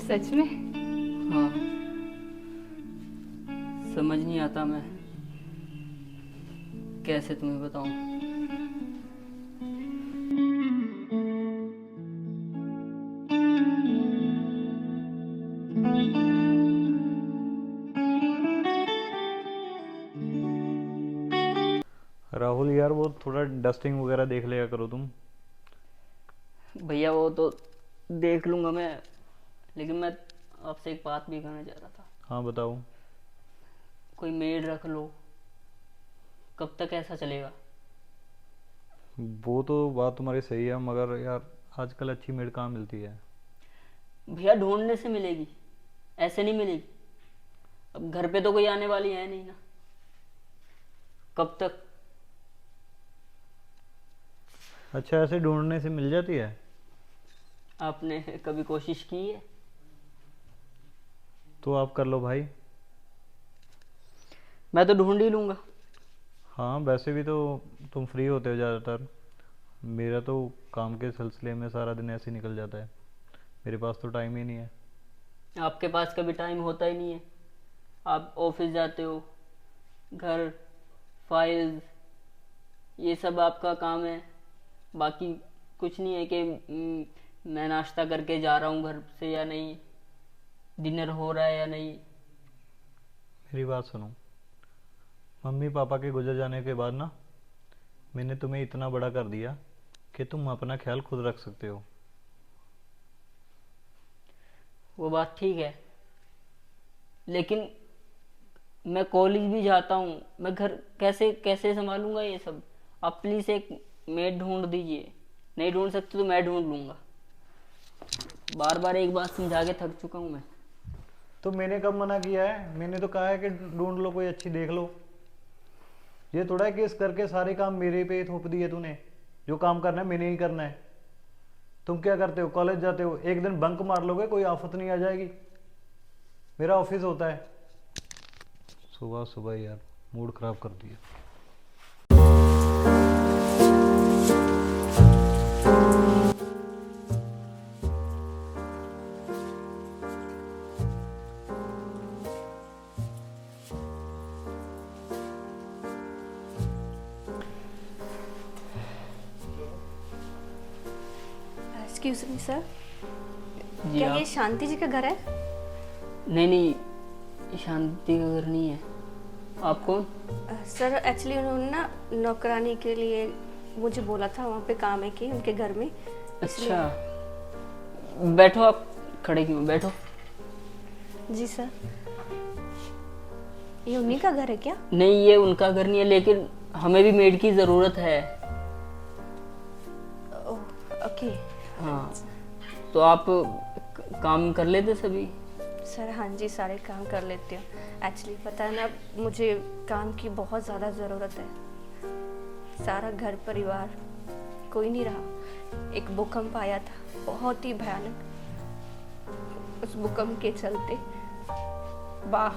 सच में? हाँ, समझ नहीं आता मैं कैसे तुम्हें बताऊं। राहुल यार, वो थोड़ा डस्टिंग वगैरह देख लिया करो तुम। भैया वो तो देख लूंगा मैं, लेकिन मैं आपसे एक बात भी कहना चाह रहा था। हाँ बताओ। कोई मेड रख लो, कब तक ऐसा चलेगा? वो तो बात तुम्हारी सही है, मगर यार आजकल अच्छी मेड कहाँ मिलती है। भैया ढूंढने से मिलेगी, ऐसे नहीं मिलेगी। अब घर पे तो कोई आने वाली है नहीं ना, कब तक? अच्छा, ऐसे ढूंढने से मिल जाती है? आपने कभी कोशिश की है? तो आप कर लो भाई। मैं तो ढूंढ ही लूंगा। हाँ वैसे भी तो तुम फ्री होते हो ज़्यादातर। मेरा तो काम के सिलसिले में सारा दिन ऐसे ही निकल जाता है, मेरे पास तो टाइम ही नहीं है। आपके पास कभी टाइम होता ही नहीं है। आप ऑफिस जाते हो, घर, फाइल्स, ये सब आपका काम है। बाकी कुछ नहीं है कि मैं नाश्ता करके जा रहा हूँ घर से या नहीं, डिनर हो रहा है या नहीं। मेरी बात सुनो, मम्मी पापा के गुजर जाने के बाद ना, मैंने तुम्हें इतना बड़ा कर दिया कि तुम अपना ख्याल खुद रख सकते हो। वो बात ठीक है, लेकिन मैं कॉलेज भी जाता हूँ, मैं घर कैसे कैसे संभालूंगा ये सब? आप प्लीज एक मेड ढूंढ दीजिए। नहीं ढूंढ सकते तो मैं ढूंढ लूंगा। बार बार एक बात समझा के थक चुका हूँ मैं। तो मैंने कब मना किया है? मैंने तो कहा है कि ढूंढ लो, कोई अच्छी देख लो। ये थोड़ा है कि इस करके सारे काम मेरे पे ही थोप दिए तूने। जो काम करना है मैंने ही करना है। तुम क्या करते हो? कॉलेज जाते हो, एक दिन बंक मार लोगे, कोई आफत नहीं आ जाएगी। मेरा ऑफिस होता है। सुबह सुबह यार मूड खराब कर दिया। एक्सक्यूज मी सर, जी क्या आप? ये शांति जी का घर है? नहीं नहीं, शांति का घर नहीं है। आप कौन? सर एक्चुअली उन्होंने ना नौकरानी के लिए मुझे बोला था, वहाँ पे काम है कि उनके घर में। अच्छा, बैठो। आप खड़े क्यों? बैठो। जी सर। ये उन्हीं का घर है क्या? नहीं, ये उनका घर नहीं है, लेकिन हमें भी मेड की जरूरत है। ओके हाँ, तो आप काम कर लेते सभी? सर। हाँ जी, सारे काम कर लेती हूँ। एक्चुअली पता है ना, मुझे काम की बहुत ज़्यादा ज़रूरत है। सारा घर परिवार कोई नहीं रहा। एक भूकंप आया था, बहुत ही भयानक। उस भूकंप के चलते बाप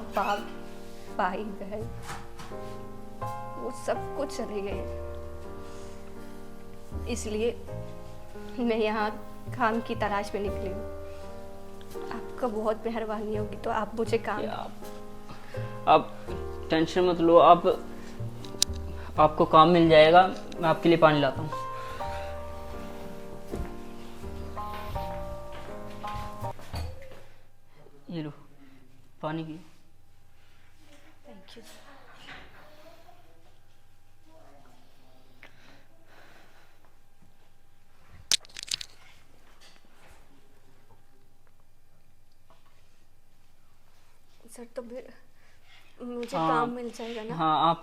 भाई बहन वो सब कुछ चले गए। इसलिए मैं यहाँ काम की तलाश में निकली हूँ। आपका बहुत मेहरबानी होगी तो आप मुझे काम। आप टेंशन मत लो, आपको काम मिल जाएगा। मैं आपके लिए पानी लाता हूँ। ये लो पानी पियो। Thank you. सर तो फिर मुझे हाँ, काम मिल जाएगा ना? हाँ, आप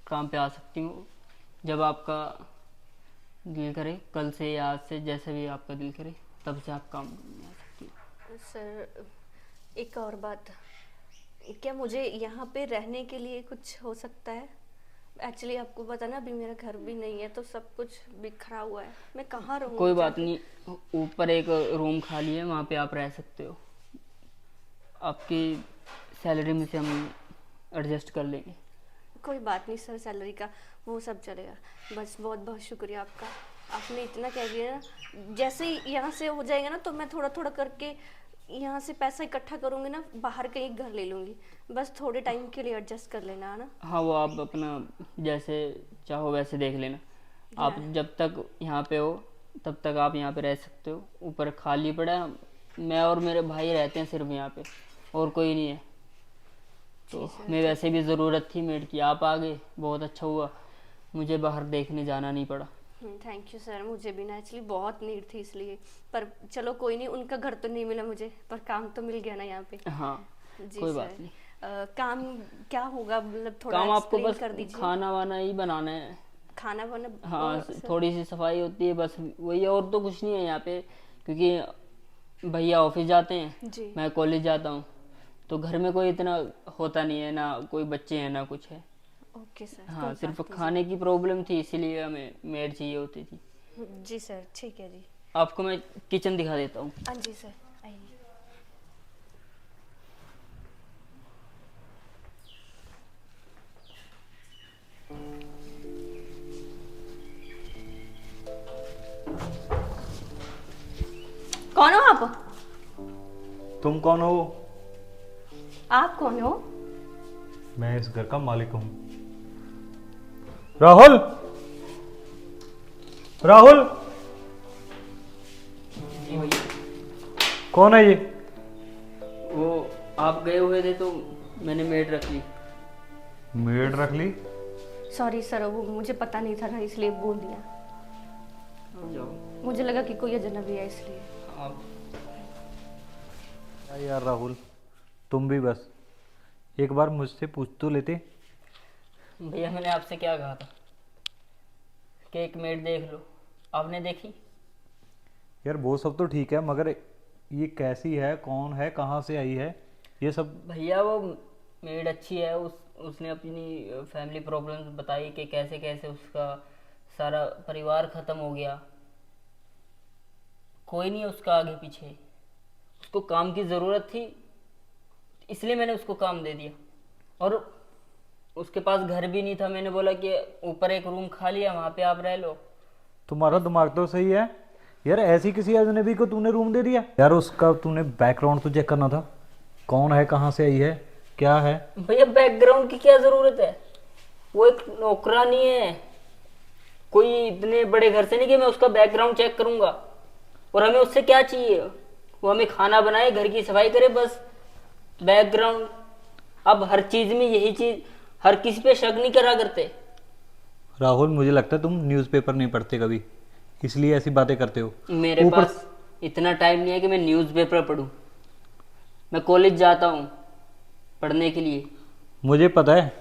काम पे आ सकती हो जब आपका दिल करे, कल से या आज से, जैसे भी आपका दिल करे, तब से आप काम करने आ सकती हो। सर एक और बात, क्या मुझे यहाँ पे रहने के लिए कुछ हो सकता है? एक्चुअली आपको पता ना, अभी मेरा घर भी नहीं है, तो सब कुछ बिखरा हुआ है। मैं कहाँ रहूँगी? कोई बात नहीं, ऊपर एक रूम खाली है, वहाँ पे आप रह सकते हो। आपकी सैलरी में से हम एडजस्ट कर लेंगे। कोई बात नहीं सर, सैलरी का वो सब चलेगा। बस बहुत बहुत शुक्रिया आपका। आपने इतना कह दिया ना, जैसे ही यहाँ से हो जाएगा ना तो मैं थोड़ा थोड़ा करके यहाँ से पैसा इकट्ठा करूँगी ना, बाहर कहीं घर ले लूँगी। बस थोड़े टाइम के लिए एडजस्ट कर लेना है ना। हाँ, वो आप अपना जैसे चाहो वैसे देख लेना। आप जब तक यहाँ पे हो तब तक आप यहाँ पे रह सकते हो। ऊपर खाली पड़ा है, मैं और मेरे भाई रहते हैं सिर्फ यहाँ पे, और कोई नहीं है। तो मैं वैसे भी ज़रूरत थी मेड की, आप आ गए, बहुत अच्छा हुआ, मुझे बाहर देखने जाना नहीं पड़ा। थैंक यू सर, मुझे भी ना एक्चुअली बहुत नीड थी इसलिए। पर चलो कोई नहीं, उनका घर तो नहीं मिला मुझे, पर काम तो मिल गया ना यहाँ पे। हाँ, जी कोई सर। बात नहीं। काम क्या होगा, मतलब थोड़ा काम आपको एक्सप्लेन बस कर दीजिए। खाना वाना ही बनाना है। खाना वाना हाँ, सर। थोड़ी सी सफाई होती है बस, वही, और तो कुछ नहीं है यहाँ पे। क्योंकि भैया ऑफिस जाते हैं, जी मैं कॉलेज जाता हूँ, तो घर में कोई इतना होता नहीं है, ना कोई बच्चे हैं ना कुछ है। Okay sir. हाँ, कोई सिर्फ बात नहीं खाने की प्रॉब्लम थी, इसीलिए हमें मेड चाहिए होती थी। सर। जी सर, ठीक है जी। आपको मैं किचन दिखा देता हूँ। हाँ जी सर, आइए। कौन हो आप? तुम कौन हो? आप कौन हो? मैं इस घर का मालिक हूँ। राहुल, राहुल, जी भैया। कौन है ये? वो आप गए हुए थे तो मैंने मेड रख ली। मेड रख ली? सॉरी सर, वो मुझे पता नहीं था ना, इसलिए बोल दिया। आप जाओ। मुझे लगा कि कोई अजनबी है इसलिए। आप यार राहुल, तुम भी बस एक बार मुझसे पूछ तो लेते। भैया, मैंने आपसे क्या कहा था कि एक मेड देख लो, आपने देखी? यार वो सब तो ठीक है, मगर ये कैसी है, कौन है, कहाँ से आई है, ये सब? भैया, वो मेड अच्छी है, उसने अपनी फैमिली प्रॉब्लम्स बताई कि कैसे कैसे उसका सारा परिवार ख़त्म हो गया, कोई नहीं है उसका आगे पीछे, उसको काम की ज़रूरत थी, इसलिए मैंने उसको काम दे दिया। और उसके पास घर भी नहीं था, मैंने बोला कि ऊपर एक रूम खाली है, वहाँ पे आप रह लो। तुम्हारा दिमाग तो सही है यार, ऐसी किसी अजनबी को तूने रूम दे दिया? यार उसका तूने बैकग्राउंड तो चेक करना था, कौन है, कहाँ से आई है, क्या है। भैया, बैकग्राउंड की क्या ज़रूरत है? वो एक नौकरानी है, कोई इतने बड़े घर से नहीं कि मैं उसका बैकग्राउंड चेक करूंगा। और हमें उससे क्या चाहिए? वो हमें खाना बनाए, घर की सफाई करे, बस। बैकग्राउंड, अब हर चीज में यही चीज, हर किसी पे शक नहीं करा करते। राहुल, मुझे लगता है तुम न्यूज़पेपर नहीं पढ़ते कभी, इसलिए ऐसी बातें करते हो। मेरे ऊपर पास इतना टाइम नहीं है कि मैं न्यूज़पेपर पढूं। मैं कॉलेज जाता हूँ पढ़ने के लिए। मुझे पता है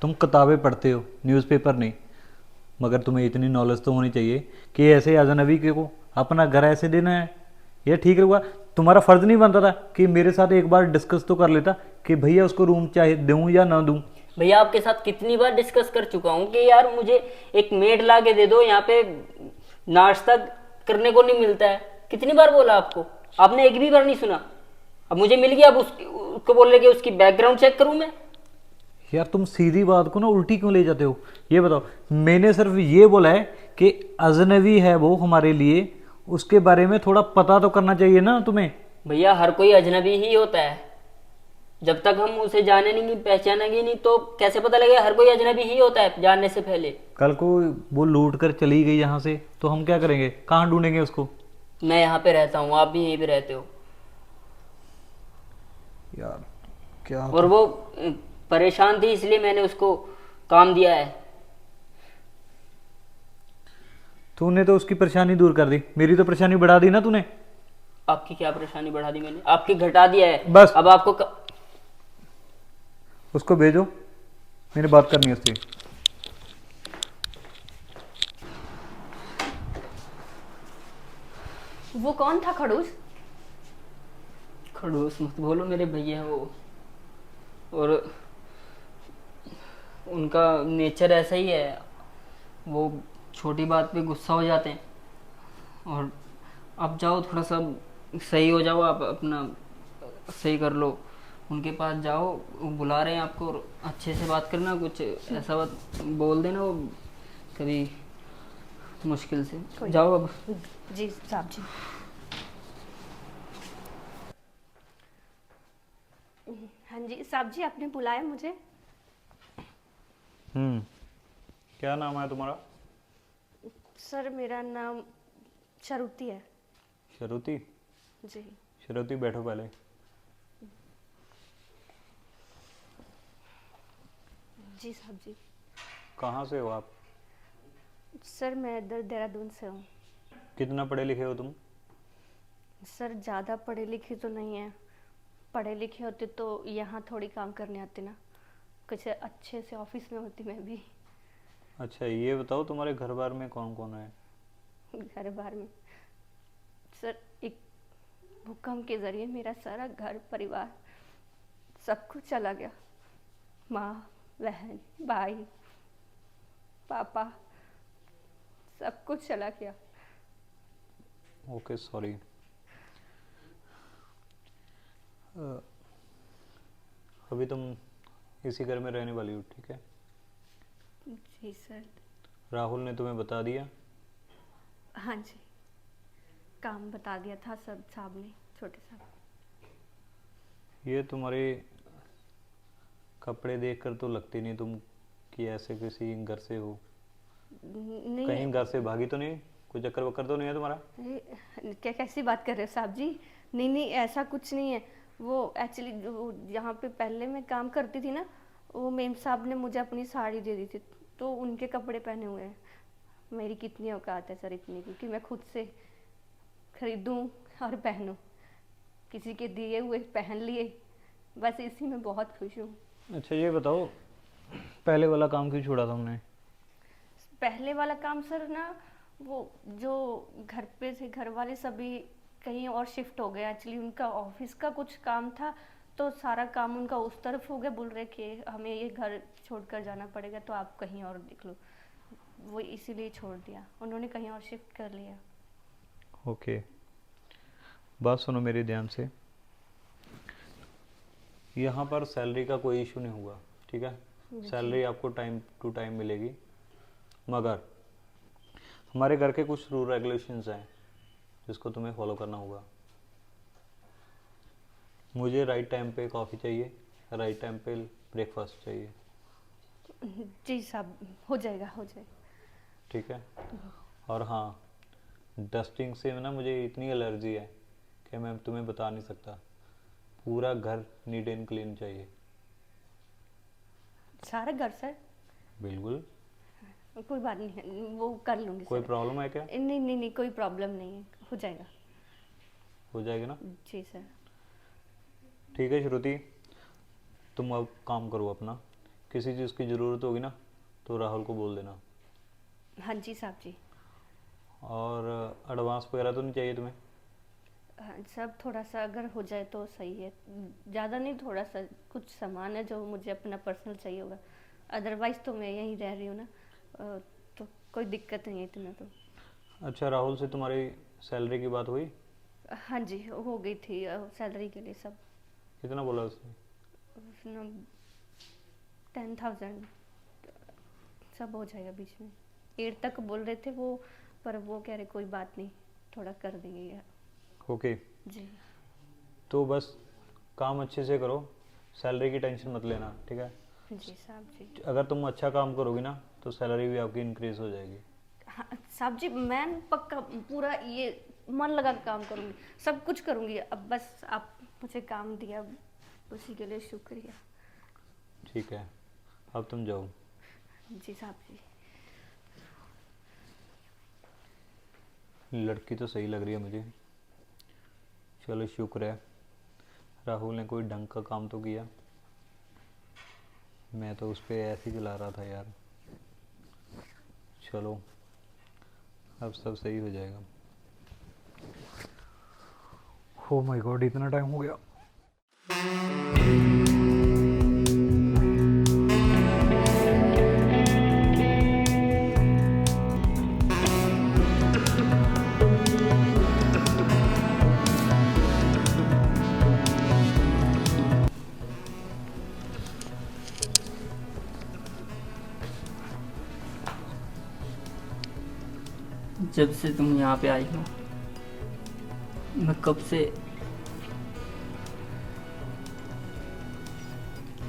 तुम किताबें पढ़ते हो, न्यूज़पेपर नहीं, मगर तुम्हें इतनी नॉलेज तो होनी चाहिए कि ऐसे अजनबी को अपना घर ऐसे देना है, ये ठीक होगा? तुम्हारा फर्ज नहीं बनता था कि मेरे साथ एक बार डिस्कस तो कर लेता कि भैया उसको रूम चाहे दूं या ना दूं? भैया, आपके साथ कितनी बार डिस्कस कर चुका हूँ कि यार मुझे एक मेड ला के दे दो, यहाँ पे नाश्ता करने को नहीं मिलता है। कितनी बार बोला आपको, आपने एक भी बार नहीं सुना। अब मुझे मिल गया, अब उसको बोल रहे कि उसकी बैकग्राउंड चेक करूं मैं? यार तुम सीधी बात को ना उल्टी क्यों ले जाते हो? ये बताओ, मैंने सिर्फ ये बोला है कि अजनबी है वो हमारे लिए, उसके बारे में थोड़ा पता तो करना चाहिए ना तुम्हें। भैया, हर कोई अजनबी ही होता है, जब तक हम उसे जानेंगे पहचानेंगे नहीं तो कैसे पता लगेगा? हर कोई अजनबी ही होता है जानने से पहले। कल को वो लूट कर चली गई यहाँ से तो हम क्या करेंगे, कहाँ ढूंढेंगे उसको? मैं यहाँ पे रहता हूँ, आप भी यहीं पे रहते हो। यार क्या, और वो परेशान थी, इसलिए मैंने उसको काम दिया है। तूने तो उसकी परेशानी दूर कर दी, मेरी तो परेशानी बढ़ा दी ना तूने। आपकी क्या परेशानी बढ़ा दी मैंने? आपकी घटा दिया है। बस। अब आपको उसको भेजो, मैंने बात करनी है उससे। वो कौन था खड़ूस? खड़ूस मत बोलो, मेरे भैया हैं वो, और उनका नेचर ऐसा ही है, वो छोटी बात पे गुस्सा हो जाते हैं। और आप जाओ, थोड़ा सा सही हो जाओ, आप अपना सही कर लो, उनके पास जाओ, वो बुला रहे हैं आपको, और अच्छे से बात करना, कुछ ऐसा बात बोल देना, वो कभी मुश्किल से। कोई- जाओ अब। जी साहब जी। हाँ जी साहब जी, आपने बुलाया मुझे? क्या नाम है तुम्हारा? सर मेरा नाम शरुति है। श्रुति? जी। श्रुति बैठो पहले। जी साहब जी। कहाँ से हो आप? सर मैं इधर देहरादून से हूँ। कितना पढ़े लिखे हो तुम? सर ज़्यादा पढ़े लिखे तो नहीं है, पढ़े लिखे होते तो यहाँ थोड़ी काम करने आते ना, कुछ अच्छे से ऑफिस में होती मैं भी। अच्छा ये बताओ तुम्हारे घर बार में कौन कौन है? घर बार में सर एक भूकंप के ज़रिए मेरा सारा घर परिवार सब कुछ चला गया। माँ, बहन, भाई, पापा, सब कुछ चला गया। Okay sorry. अभी तुम इसी घर में रहने वाली हो, ठीक है? जी सर। राहुल ने तुम्हें बता दिया? हाँ जी, काम बता दिया था सब साहब ने, छोटे साहब। ये तुम्हारे कपड़े देखकर तो लगती नहीं तुम कि ऐसे किसी घर से हो। नहीं। कहीं घर से भागी तो नहीं? कोई चक्कर वक्कर तो नहीं है तुम्हारा? अरे, क्या कैसी बात कर रहे हो साहब जी? नहीं नहीं, ऐसा कुछ नहीं है। वो एक्चुअली जो जहाँ पे पहले मैं काम करती थी ना, वो मेम साहब ने मुझे अपनी साड़ी दे दी थी, तो उनके कपड़े पहने हुए हैं। मेरी कितनी औकात है सर इतनी की कि मैं खुद से खरीदूं और पहनूं। किसी के दिए हुए पहन लिए, बस इसी में बहुत खुश हूँ। अच्छा ये बताओ, पहले वाला काम क्यों छोड़ा था तुमने? पहले वाला काम सर ना, वो जो घर पे थे घर वाले सभी कहीं और शिफ्ट हो गए। एक्चुअली उनका ऑफिस का कुछ काम था, तो सारा काम उनका उस तरफ हो गया। बोल रहे कि हमें ये घर छोड़कर जाना पड़ेगा, तो आप कहीं और देख लो। वो इसीलिए छोड़ दिया, उन्होंने कहीं और शिफ्ट कर लिया। ओके, बात सुनो मेरी ध्यान से। यहाँ पर सैलरी का कोई इशू नहीं होगा, ठीक है? सैलरी आपको टाइम टू टाइम मिलेगी, मगर हमारे घर के कुछ रूल रेगुलेशंस हैं जिसको तुम्हें फॉलो करना होगा। मुझे राइट टाइम पे कॉफ़ी चाहिए, राइट टाइम पे ब्रेकफास्ट चाहिए, जी साहब, हो जाएगा हो जाएगा। ठीक है? और हाँ, डस्टिंग से ना मुझे इतनी एलर्जी है कि मैं तुम्हें बता नहीं सकता। पूरा घर नीट एंड क्लीन चाहिए। सारा घर सर? बिल्कुल। कोई बात नहीं है, वो कर लूँगी कोई सर। प्रॉब्लम है क्या? नहीं नहीं नहीं, कोई प्रॉब्लम नहीं है, हो जाएगा। हो जाएगी ना? जी सर। ठीक है श्रुति, तुम अब काम करो अपना। किसी चीज़ की ज़रूरत होगी ना तो राहुल को बोल देना। हाँ जी साहब जी। और एडवांस वगैरह तो नहीं चाहिए तुम्हें? हाँ, सब थोड़ा सा अगर हो जाए तो सही है। ज़्यादा नहीं, थोड़ा सा कुछ सामान है जो मुझे अपना पर्सनल चाहिए होगा। अदरवाइज़ तो मैं यहीं रह रही हूँ ना, तो कोई दिक्कत नहीं है इतना तो। अच्छा, राहुल से तुम्हारी सैलरी की बात हुई? हाँ जी, हो गई थी सैलरी के लिए सब। कितना बोला उसने? उसने 10,000 सब हो जाएगा बीच में। 8 तक बोल रहे थे वो, पर वो कह रहे कोई बात नहीं, थोड़ा कर देंगे यार। ओके, जी। तो बस काम अच्छे से करो, सैलरी की टेंशन मत लेना, ठीक है? जी साहब जी। अगर तुम अच्छा काम करोगी ना तो सैलरी भी आपकी इंक्रीज हो जाएगी। हाँ साहब जी, मैं पक्का पूरा ये मन लगा के काम करूँगी, सब कुछ करूँगी। अब बस आप मुझे काम दिया, उसी के लिए शुक्रिया। ठीक है, अब तुम जाओ। जी साहब जी। लड़की तो सही लग रही है मुझे। चलो शुक्र है, राहुल ने कोई ढंग का काम तो किया। मैं तो उस पर ऐसे ही चला रहा था यार। चलो अब सब सही हो जाएगा। ओ माय गॉड, इतना टाइम हो गया। जब से तुम यहाँ पे आई हो, मैं कब से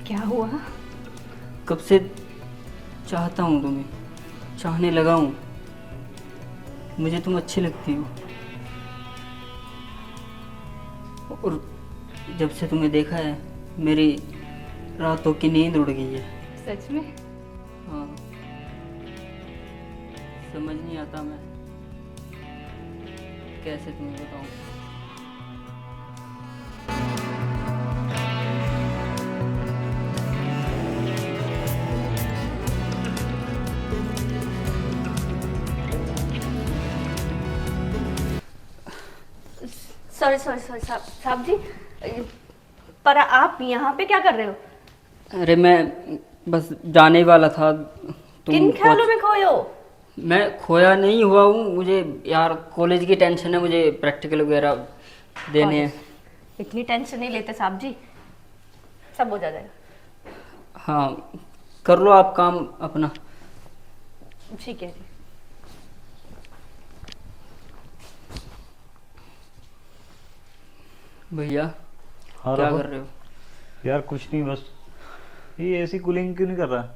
क्या हुआ? कब से चाहता हूँ तुम्हें, चाहने लगा हूँ। मुझे तुम अच्छी लगती हो, और जब से तुम्हें देखा है मेरी रातों की नींद उड़ गई है। सच में? हाँ, समझ नहीं आता मैं कैसे तुम्हें बताऊँ। सॉरी सॉरी सॉरी साहब, साहब जी, पर आप यहाँ पे क्या कर रहे हो? अरे मैं बस जाने वाला था। किन ख्यालों में खोए हो? मैं खोया नहीं हुआ हूँ, मुझे यार कॉलेज की टेंशन है, मुझे प्रैक्टिकल वगैरह देने हैं। इतनी टेंशन नहीं लेते साहब जी, सब हो जाएगा। हाँ, कर लो आप काम अपना। ठीक है जी। भैया हाँ क्या राहुल। कर रहे हो? यार कुछ नहीं, बस ये एसी कूलिंग क्यों नहीं कर रहा?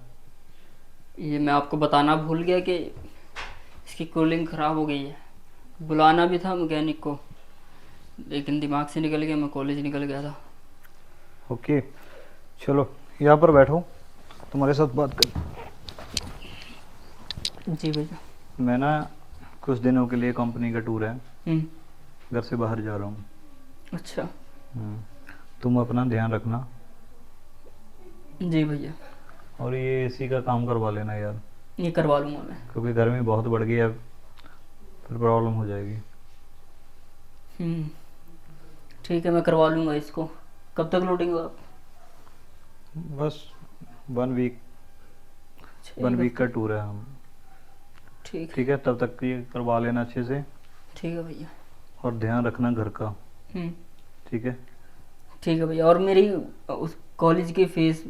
ये मैं आपको बताना भूल गया कि इसकी कूलिंग ख़राब हो गई है। बुलाना भी था मैकेनिक को, लेकिन दिमाग से निकल गया, मैं कॉलेज निकल गया था। ओके, चलो यहाँ पर बैठो, तुम्हारे साथ बात कर। जी भैया। मैं ना कुछ दिनों के लिए कंपनी का टूर है, हम्म, घर से बाहर जा रहा हूँ। अच्छा। तुम अपना ध्यान रखना, जी भैया, और ये एसी का काम करवा लेना यार, ये करवा लूँगा मैं। क्योंकि गर्मी बहुत बढ़ गई है, फिर प्रॉब्लम हो जाएगी। ठीक है, मैं करवा लूँगा इसको। कब तक लौटेंगे आप? बस 1 वीक, अच्छा, 1 एक वीक का हफ्ते। टूर है हम। ठीक है, ठीक है, तब तक ये करवा लेना अच्छे से, ठीक है भैया। और ध्यान रखना घर का। हम्म, ठीक है। ठीक है भैया। और मेरी उस कॉलेज की फीस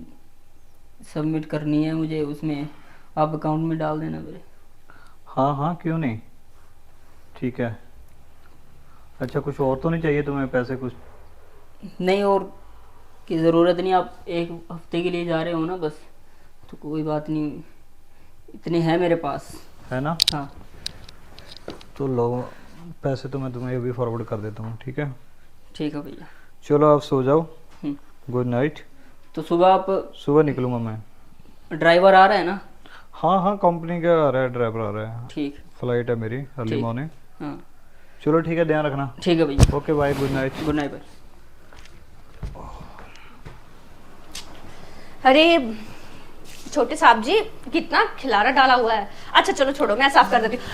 सबमिट करनी है मुझे, उसमें आप अकाउंट में डाल देना मेरे। हाँ हाँ, क्यों नहीं, ठीक है। अच्छा, कुछ और तो नहीं चाहिए तुम्हें पैसे कुछ? नहीं, और की ज़रूरत नहीं। आप एक हफ्ते के लिए जा रहे हो ना बस, तो कोई बात नहीं, इतने हैं मेरे पास। है ना? हाँ, तो लो, पैसे तो मैं तुम्हें अभी फॉरवर्ड कर देता हूँ। ठीक है, ठीक है भैया। चलो आप सो जाओ, हम्म, गुड नाइट। तो सुबह आप, सुबह निकलूँगा मैं। ड्राइवर आ रहा है ना? हाँ हाँ, कंपनी का आ रहा है, ड्राइवर आ रहा है, ठीक। फ्लाइट है मेरी अर्ली ठीक। मॉर्निंग। हाँ, चलो ठीक है, ध्यान रखना। ठीक है भैया। Okay bye, good night. Good night भाई। अरे छोटे साहब जी, कितना खिलारा डाला हुआ है। अच्छा चलो छोड़ो, मैं साफ कर देती हूँ।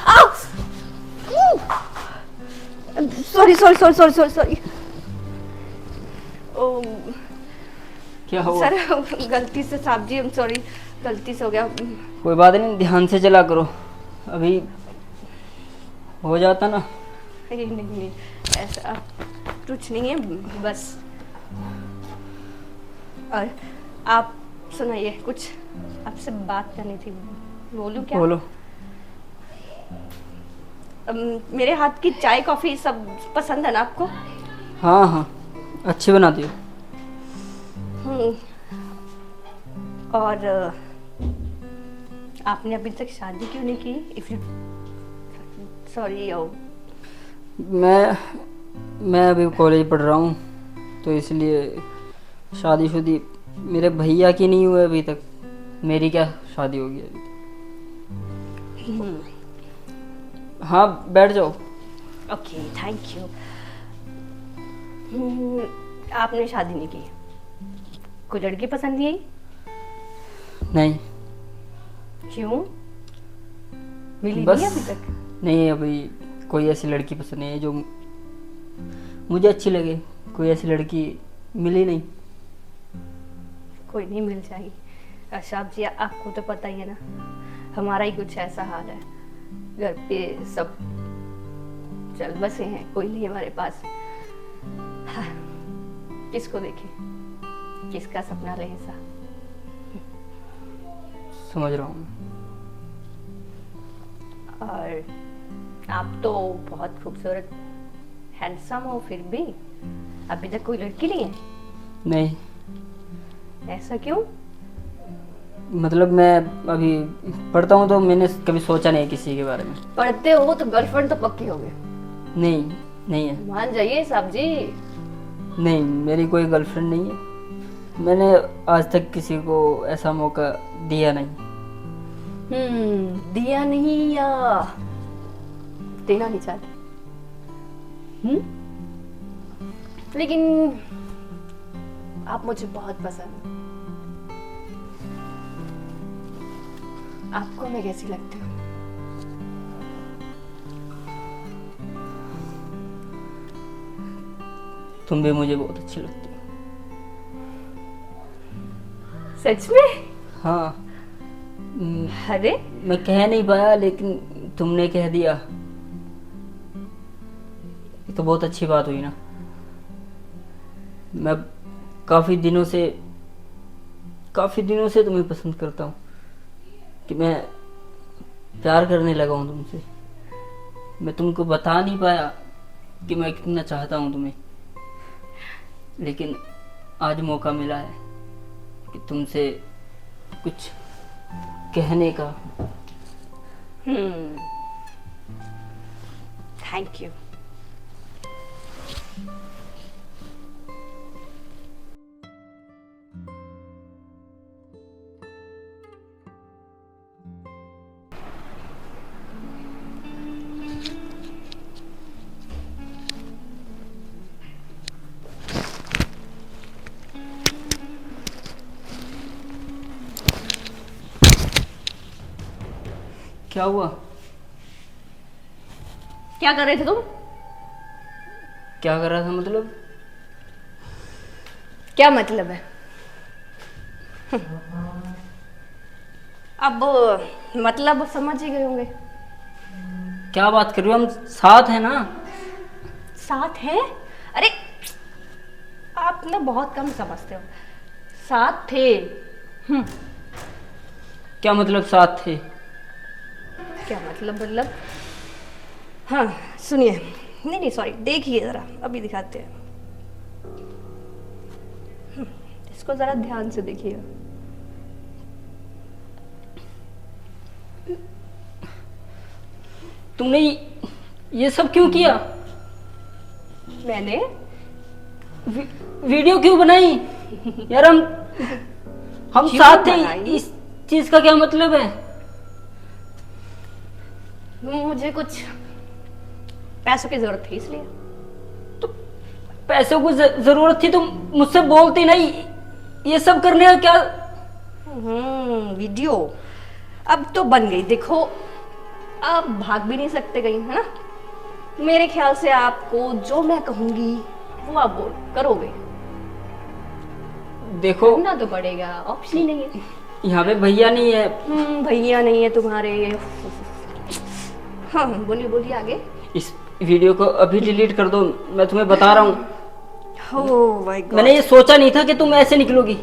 Sorry sorry sorry sorry sorry sorry. क्या हुआ? सर गलती से साहब जी, सॉरी, गलती से हो गया। कोई बात नहीं, ध्यान से चला करो, अभी हो जाता ना। नहीं नहीं नहीं, ऐसा कुछ नहीं है, बस। और आप सुनाइए, कुछ आपसे बात करनी थी, बोलूं क्या? बोलो। मेरे हाथ की चाय कॉफी सब पसंद है ना आपको? हाँ हाँ, अच्छी बनाती हो। और आपने अभी तक शादी क्यों नहीं की? If you sorry. मैं अभी कॉलेज पढ़ रहा हूँ, तो इसलिए शादीशुदी मेरे भैया की नहीं हुई अभी तक, मेरी क्या शादी होगी अभी तक। हाँ, बैठ जाओ। Okay, thank you. आपने शादी नहीं की? कोई लड़की पसंद नहीं आई? नहीं, क्यों? मिली बस नहीं अभी तक? नहीं, अभी कोई ऐसी लड़की पसंद नहीं है जो मुझे अच्छी लगे। कोई ऐसी लड़की मिली नहीं। कोई नहीं, मिल जाएगी। अशाब जी, आपको तो पता ही है ना, हमारा ही कुछ ऐसा हाल है, घर पे सब चल बसे हैं, कोई नहीं हमारे पास। हाँ, किसको देखे, किसका सपना रहे सा। समझ रहा हूँ। और आप तो बहुत खूबसूरत हैंडसम हो, फिर भी अभी तक कोई लड़की नहीं है। नहीं, ऐसा क्यों? मतलब मैं अभी पढ़ता हूँ तो मैंने कभी सोचा नहीं किसी के बारे में। पढ़ते हो तो गर्लफ्रेंड तो पक्की होगी। नहीं, नहीं है। मान जाइए साहब जी। नहीं, मेरी कोई गर्लफ्रेंड नहीं है। मैंने आज तक किसी को ऐसा मौका दिया नहीं। दिया नहीं या देना नहीं चाहते? लेकिन आप मुझे बहुत पसंद हैं। आपको मैं कैसी लगती हूँ? तुम भी मुझे बहुत अच्छी लगती हो। सच में? हाँ। अरे मैं कह नहीं पाया लेकिन तुमने कह दिया। ये तो बहुत अच्छी बात हुई ना। मैं काफी दिनों से तुम्हें पसंद करता हूँ कि मैं प्यार करने लगा हूँ तुमसे। मैं तुमको बता नहीं पाया कि मैं कितना चाहता हूँ तुम्हें, लेकिन आज मौका मिला है कि तुमसे कुछ कहने का। Thank you. क्या हुआ? क्या कर रहे थे तुम? क्या कर रहा था मतलब? क्या मतलब है? अब मतलब समझ ही गए होंगे। क्या बात कर रहे हो? हम साथ हैं ना। साथ हैं? अरे आप ना बहुत कम समझते हो। साथ थे। क्या मतलब साथ थे? क्या मतलब हाँ सुनिए। नहीं सॉरी, देखिए जरा, अभी दिखाते हैं। इसको जरा ध्यान से देखिएगा। तुमने ये सब क्यों किया? मैंने वीडियो क्यों बनाई? यार हम क्यों साथ थे, बनाई? इस चीज का क्या मतलब है? मुझे कुछ पैसों की जरूरत थी इसलिए। तो पैसों को जरूरत थी तो मुझसे बोलती नहीं। ये सब करने का क्या? वीडियो अब तो बन गई, देखो आप भाग भी नहीं सकते कहीं, है ना? मेरे ख्याल से आपको जो मैं कहूंगी वो आप बोल करोगे। देखो करना तो पड़ेगा, ऑप्शन ही नहीं है। यहाँ पे भैया नहीं है। भैया नहीं है तुम्हारे। हाँ बोलिए बोलिए आगे। इस वीडियो को अभी डिलीट कर दो, मैं तुम्हें बता रहा हूँ। Oh my God. मैंने ये सोचा नहीं था कि तुम ऐसे निकलोगी।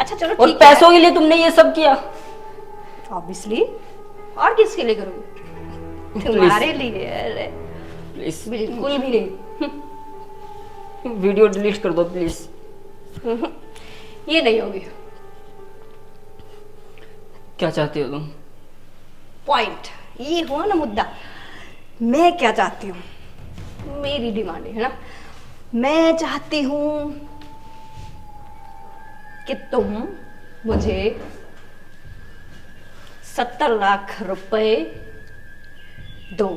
अच्छा चलो और ठीक पैसों के लिए तुमने ये सब किया। ऑब्वियसली, और किसके लिए करूँगी? तुम्हारे लिए। अरे प्लीज बिल्कुल भी नहीं। वीडियो डिलीट कर दो प्लीज। ये नहीं होगी। क्या चाहती हो तुम? पॉइंट ये हुआ ना मुद्दा। मैं क्या चाहती हूँ, मेरी डिमांड है ना। मैं चाहती हूँ कि तुम मुझे 70 लाख रुपए दो।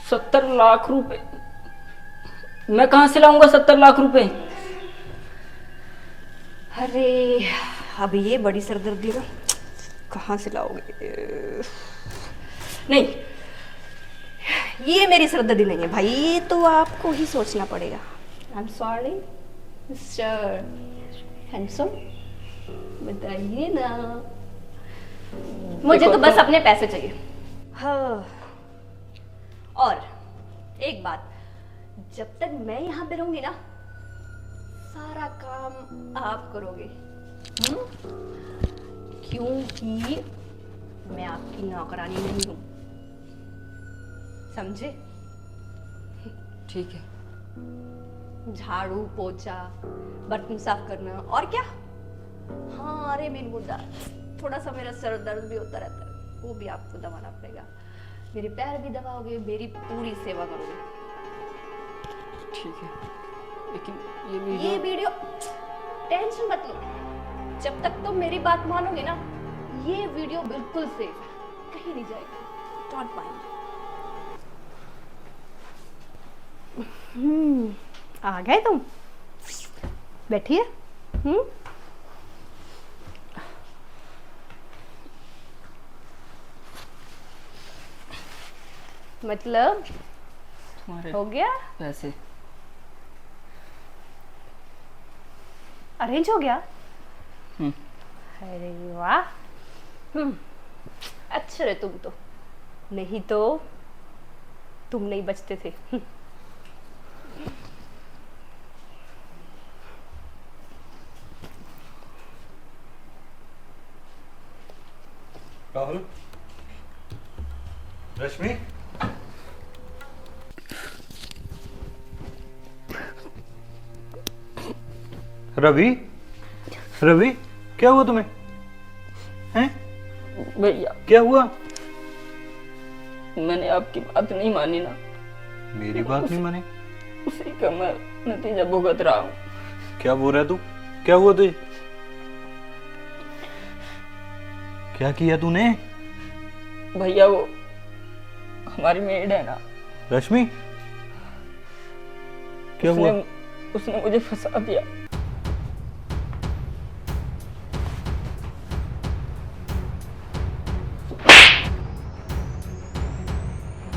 70 लाख रुपए? मैं कहाँ से लाऊंगा 70 लाख रुपए? अरे अब ये बड़ी सरदर्दी ना, कहाँ से लाओगे? नहीं, ये मेरी सरदर्दी नहीं है भाई, ये तो आपको ही सोचना पड़ेगा। I am sorry mister handsome, बताइए ना। मुझे तो बस अपने पैसे चाहिए। हाँ, और एक बात, जब तक मैं यहाँ पे रहूंगी ना, सारा काम आप करोगे। क्योंकि मैं आपकी नौकरानी नहीं हूँ, समझे? ठीक है। झाड़ू पोछा बर्तन साफ करना और क्या। हाँ अरे मेन मुद्दा, थोड़ा सा मेरा सर दर्द भी होता रहता है, वो भी आपको दबाना पड़ेगा। मेरे पैर भी दबाओगे, मेरी पूरी सेवा करोगे। ठीक है, लेकिन ये वीडियो टेंशन मत लो, जब तक तुम मेरी बात मानोगे ना, ये वीडियो बिल्कुल सेफ है, कहीं नहीं जाएगा। Don't mind. आ गए तुम, बैठिए। मतलब तुम्हारे हो गया, पैसे अरेंज हो गया। हम्म, अरे वाह, अच्छे रहे तुम तो, नहीं तो तुम नहीं बचते थे। राहुल, रश्मि, रवि, रवि, क्या हुआ तुम्हें? हैं? भैया क्या हुआ? मैंने आपकी बात नहीं मानी ना, मेरी बात नहीं मानी? उसी का मैं नतीजा भुगत रहा हूँ। क्या बोल रहा है तू? क्या हुआ तुझे? क्या किया तूने? भैया वो हमारी मेड है ना, रश्मि, क्या हुआ? उसने मुझे फंसा दिया।